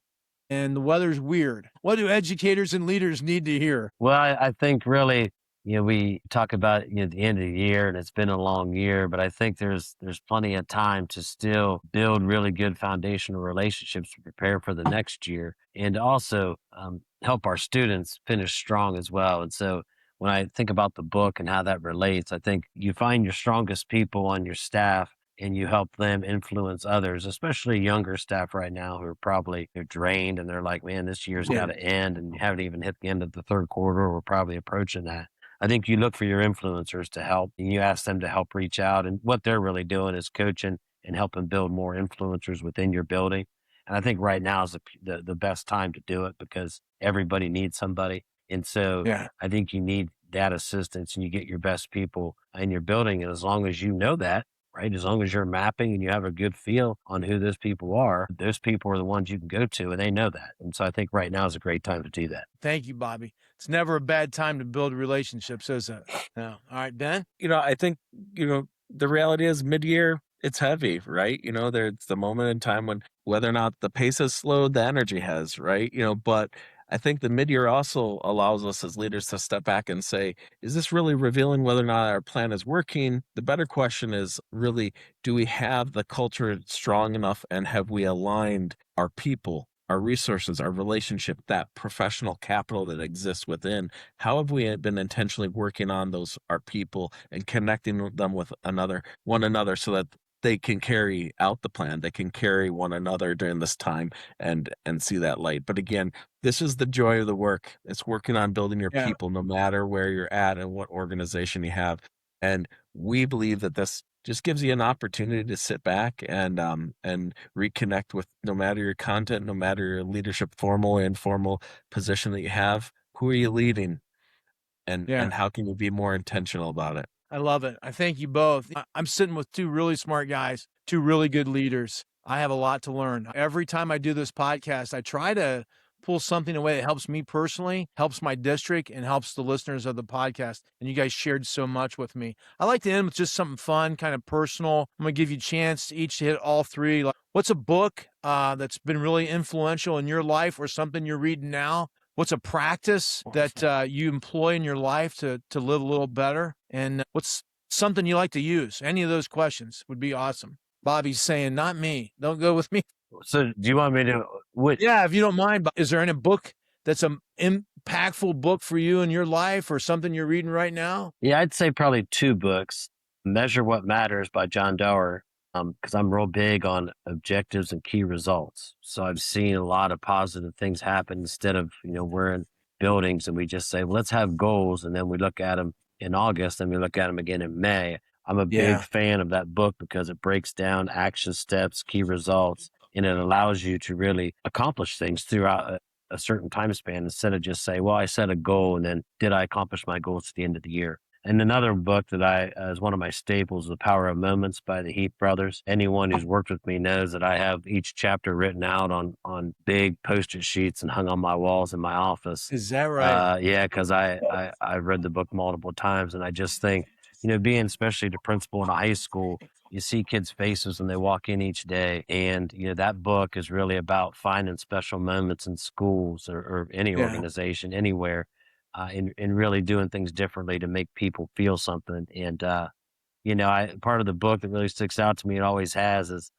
and the weather's weird. What do educators and leaders need to hear? Well, I think really, we talk about the end of the year, and it's been a long year, but I think there's plenty of time to still build really good foundational relationships to prepare for the next year, and also help our students finish strong as well. And so when I think about the book and how that relates, I think you find your strongest people on your staff and you help them influence others, especially younger staff right now who are probably they're drained and they're like, man, this year's got to end, and you haven't even hit the end of the third quarter. We're probably approaching that. I think you look for your influencers to help, and you ask them to help reach out. And what they're really doing is coaching and helping build more influencers within your building. And I think right now is the best time to do it because everybody needs somebody. And so I think you need that assistance, and you get your best people in your building. And as long as you know that, right, as long as you're mapping and you have a good feel on who those people are the ones you can go to, and they know that. And so I think right now is a great time to do that. Thank you, Bobby. It's never a bad time to build relationships, is it? No. All right, Ben? I think, the reality is mid-year, it's heavy, right? There's the moment in time when whether or not the pace has slowed, the energy has, right? But I think the mid-year also allows us as leaders to step back and say, is this really revealing whether or not our plan is working? The better question is really, do we have the culture strong enough, and have we aligned our people, our resources, our relationship, that professional capital that exists within? How have we been intentionally working on our people and connecting them with one another so that they can carry out the plan, they can carry one another during this time and see that light. But again, this is the joy of the work. It's working on building your people, no matter where you're at and what organization you have. And we believe that this just gives you an opportunity to sit back and reconnect with, no matter your content, no matter your leadership, formal or informal position that you have, who are you leading, and how can you be more intentional about it? I love it. I thank you both. I'm sitting with two really smart guys, two really good leaders. I have a lot to learn. Every time I do this podcast, I try to pull something away that helps me personally, helps my district, and helps the listeners of the podcast. And you guys shared so much with me. I like to end with just something fun, kind of personal. I'm going to give you a chance each to hit all three. What's a book that's been really influential in your life, or something you're reading now? What's a practice that you employ in your life to live a little better? And what's something you like to use? Any of those questions would be awesome. Bobby's saying, not me. Don't go with me. So do you want me to? Yeah, if you don't mind. Is there any book that's an impactful book for you in your life, or something you're reading right now? Yeah, I'd say probably two books. Measure What Matters by John Dower, because I'm real big on objectives and key results. So I've seen a lot of positive things happen instead of, we're in buildings and we just say, well, let's have goals. And then we look at them in August and we look at them again in May. I'm a big fan of that book because it breaks down action steps, key results, and it allows you to really accomplish things throughout a certain time span instead of just say, well, I set a goal and then did I accomplish my goals at the end of the year? And another book that is one of my staples, The Power of Moments by the Heath brothers. Anyone who's worked with me knows that I have each chapter written out on big Post-it sheets and hung on my walls in my office. Is that right? Yeah, because I've read the book multiple times, and I just think, being especially the principal in a high school, you see kids' faces when they walk in each day. And, that book is really about finding special moments in schools or any organization, anywhere. And really doing things differently to make people feel something. And, part of the book that really sticks out to me, it always has, is,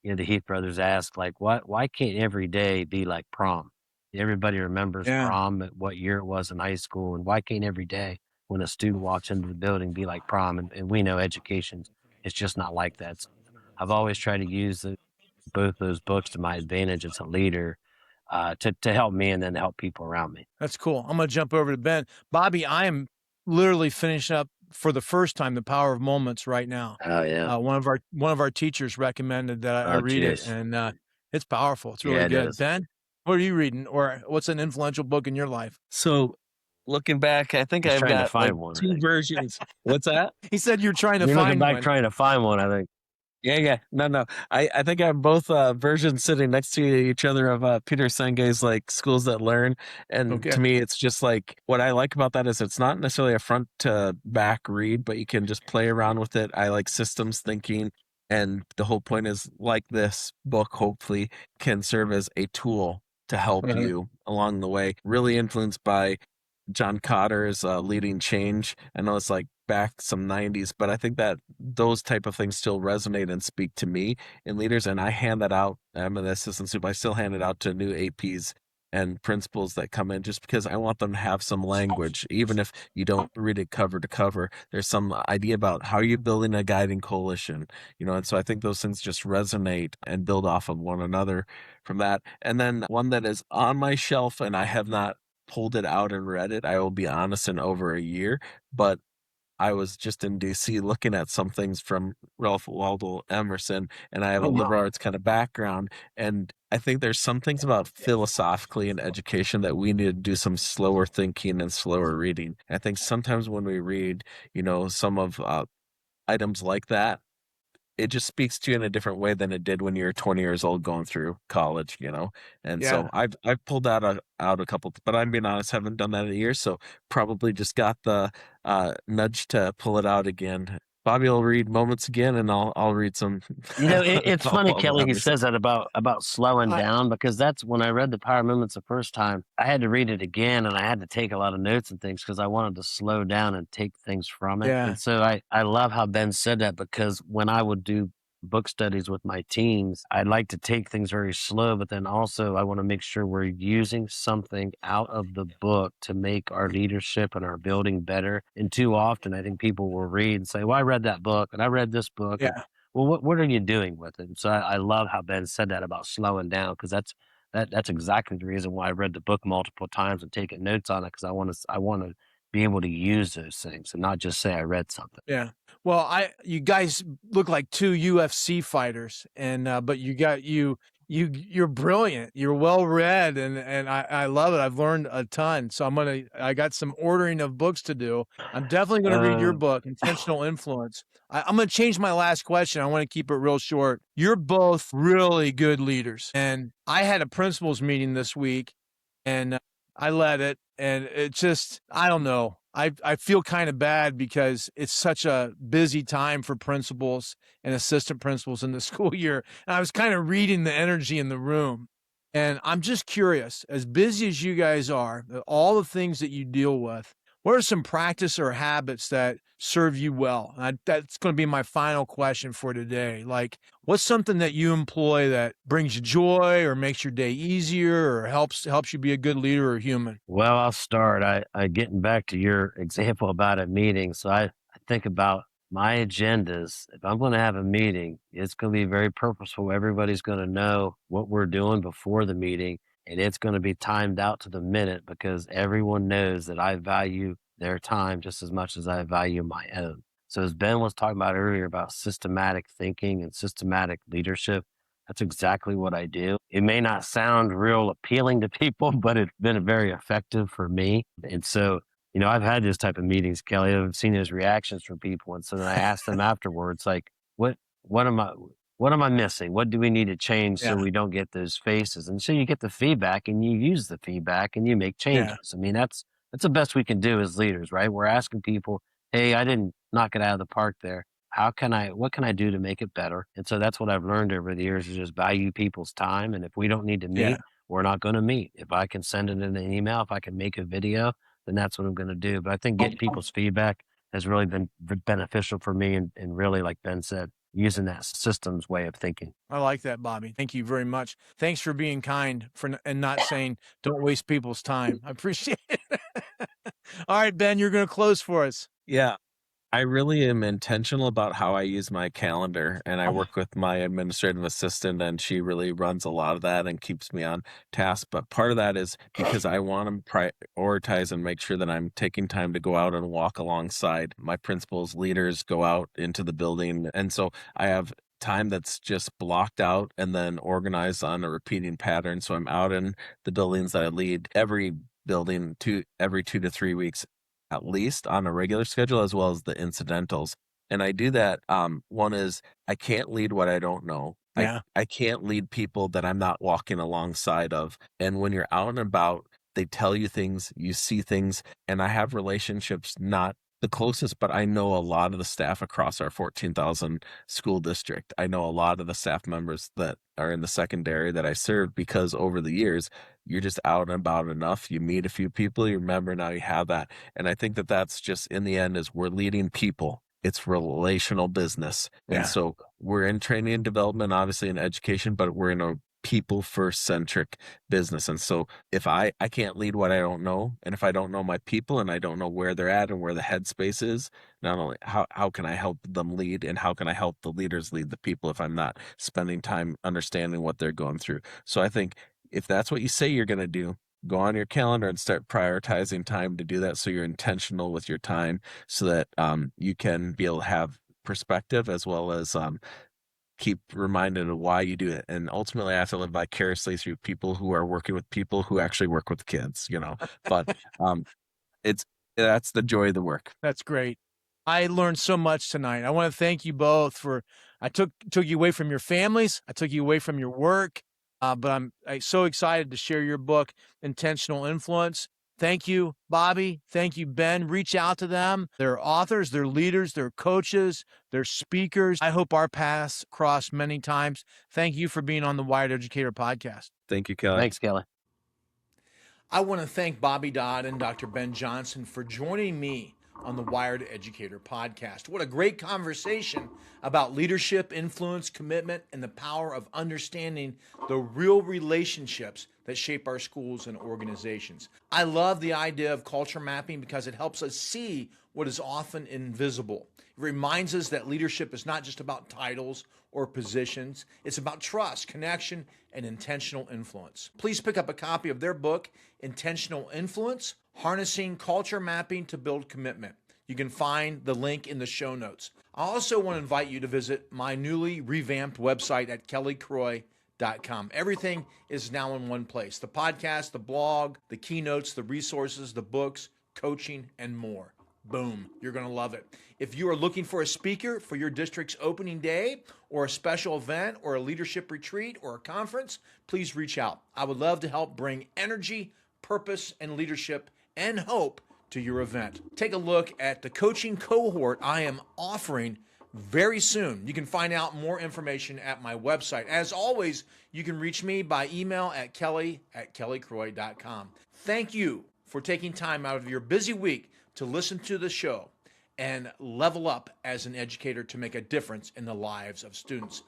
the Heath brothers ask, like, why can't every day be like prom? Everybody remembers prom, what year it was in high school. And why can't every day when a student walks into the building be like prom? And we know education is just not like that. So I've always tried to use both those books to my advantage as a leader, to help me and then help people around me. That's cool. I'm going to jump over to Ben. Bobby, I am literally finishing up for the first time The Power of Moments right now. Oh yeah. One of our teachers recommended that I read it, and it's powerful. It's really good. Ben, what are you reading, or what's an influential book in your life? So looking back, I think I've got one, two versions. What's that? He said you're trying to You're find looking back one. trying to find one, I think. Yeah. No. I think I have both versions sitting next to each other of Peter Senge's like Schools That Learn. And Okay. to me, it's just like what I like about that is it's not necessarily a front to back read, but you can just play around with it. I like systems thinking. And the whole point is like this book, hopefully, can serve as a tool to help Uh-huh. you along the way. Really influenced by John Cotter's Leading Change. I know it's like back some 90s, but I think that those type of things still resonate and speak to me in leaders. And I hand that out. I'm an assistant super. I still hand it out to new APs and principals that come in just because I want them to have some language. Even if you don't read it cover to cover, there's some idea about how you're building a guiding coalition, and so I think those things just resonate and build off of one another from that. And then one that is on my shelf and I have not pulled it out and read it, I will be honest, in over a year, but I was just in DC looking at some things from Ralph Waldo Emerson, and I have a Oh, liberal wow. arts kind of background. And I think there's some things about philosophically in education that we need to do some slower thinking and slower reading. I think sometimes when we read, some of items like that, it just speaks to you in a different way than it did when you were 20 years old going through college. And so Yeah. I've pulled that out a couple, but I'm being honest, haven't done that in a year, so probably just got the nudge to pull it out again. Bobby will read Moments again, and I'll read some. It's funny, I'll Kelly, have he me some. says that about slowing I, down, because that's when I read the Power Movements the first time. I had to read it again, and I had to take a lot of notes and things because I wanted to slow down and take things from it. yeah. And so I love how Ben said that, because when I would do book studies with my teams, I like to take things very slow, but then also I want to make sure we're using something out of the book to make our leadership and our building better. And too often, I think people will read and say, "Well, I read that book and I read this book." And Yeah. well, what are you doing with it? And so I love how Ben said that about slowing down, because that's exactly the reason why I read the book multiple times and taking notes on it, because I want to be able to use those things and not just say I read something. Yeah. Well, you guys look like two UFC fighters, and but you're brilliant. You're well read, and I love it. I've learned a ton. So I got some ordering of books to do. I'm definitely gonna read your Uh, book, Intentional Influence. I'm gonna change my last question. I want to keep it real short. You're both really good leaders, and I had a principals meeting this week, and I led it, and it just, I don't know. I feel kind of bad because it's such a busy time for principals and assistant principals in the school year. And I was kind of reading the energy in the room. And I'm just curious, as busy as you guys are, all the things that you deal with, what are some practice or habits that serve you well? That's going to be my final question for today. Like, what's something that you employ that brings you joy or makes your day easier or helps you be a good leader or human? Well, I'll start. I getting back to your example about a meeting. So I think about my agendas. If I'm going to have a meeting, it's going to be very purposeful. Everybody's going to know what we're doing before the meeting, and it's going to be timed out to the minute, because everyone knows that I value their time just as much as I value my own. So as Ben was talking about earlier about systematic thinking and systematic leadership, that's exactly what I do. It may not sound real appealing to people, but it's been very effective for me. And so, I've had this type of meetings, Kelly. I've seen those reactions from people. And so then I ask them afterwards, like, what am I missing? What do we need to change so Yeah. we don't get those faces? And so you get the feedback and you use the feedback and you make Yeah. changes. I mean, that's the best we can do as leaders, right? We're asking people, hey, I didn't knock it out of the park there. What can I do to make it better? And so that's what I've learned over the years, is just value people's time. And if we don't need to Yeah. meet, we're not going to meet. If I can send it in an email, if I can make a video, then that's what I'm going to do. But I think getting people's feedback has really been beneficial for me. And really, like Ben said, using that systems way of thinking. I like that, Bobby. Thank you very much. Thanks for being kind and not saying don't waste people's time. I appreciate it. All right, Ben, you're going to close for us. Yeah. I really am intentional about how I use my calendar, and I work with my administrative assistant, and she really runs a lot of that and keeps me on task. But part of that is because I want to prioritize and make sure that I'm taking time to go out and walk alongside my principals, leaders, go out into the building. And so I have time that's just blocked out and then organized on a repeating pattern. So I'm out in the buildings that I lead, every building every 2 to 3 weeks at least, on a regular schedule, as well as the incidentals. And I do that. One is I can't lead what I don't know. Yeah. I can't lead people that I'm not walking alongside of. And when you're out and about, they tell you things, you see things, and I have relationships, not the closest, but I know a lot of the staff across our 14,000 school district. I know a lot of the staff members that are in the secondary that I serve, because over the years, you're just out and about enough. You meet a few people, you remember, now you have that. And I think that that's just, in the end, is we're leading people. It's relational business. Yeah. And so we're in training and development, obviously in education, but we're in a people first centric business. And so if I can't lead what I don't know, and if I don't know my people and I don't know where they're at and where the headspace is, not only how can I help them lead, and how can I help the leaders lead the people if I'm not spending time understanding what they're going through. So I think if that's what you say you're going to do, go on your calendar and start prioritizing time to do that, so you're intentional with your time, so that you can be able to have perspective, as well as keep reminded of why you do it. And ultimately, I have to live vicariously through people who are working with people who actually work with kids, but that's the joy of the work. That's great. I learned so much tonight. I want to thank you both I took you away from your families. I took you away from your work. But I'm so excited to share your book, Intentional Influence. Thank you, Bobby. Thank you, Ben. Reach out to them. They're authors, they're leaders, they're coaches, they're speakers. I hope our paths cross many times. Thank you for being on the Wired Educator Podcast. Thank you, Kelly. Thanks, Kelly. I want to thank Bobby Dodd and Dr. Ben Johnson for joining me on the Wired Educator Podcast. What a great conversation about leadership, influence, commitment, and the power of understanding the real relationships that shape our schools and organizations. I love the idea of culture mapping because it helps us see what is often invisible. It reminds us that leadership is not just about titles or positions. It's about trust, connection, and intentional influence. Please pick up a copy of their book, Intentional Influence, Harnessing Culture Mapping to Build Commitment. You can find the link in the show notes. I also want to invite you to visit my newly revamped website at kellycroy.com. Everything is now in one place: the podcast, the blog, the keynotes, the resources, the books, coaching, and more. Boom, you're going to love it. If you are looking for a speaker for your district's opening day, or a special event, or a leadership retreat, or a conference, please reach out. I would love to help bring energy, purpose, and leadership and hope to your event. Take a look at the coaching cohort I am offering very soon. You can find out more information at my website. As always, you can reach me by email at kelly@kellycroy.com. Thank you for taking time out of your busy week to listen to the show and level up as an educator to make a difference in the lives of students.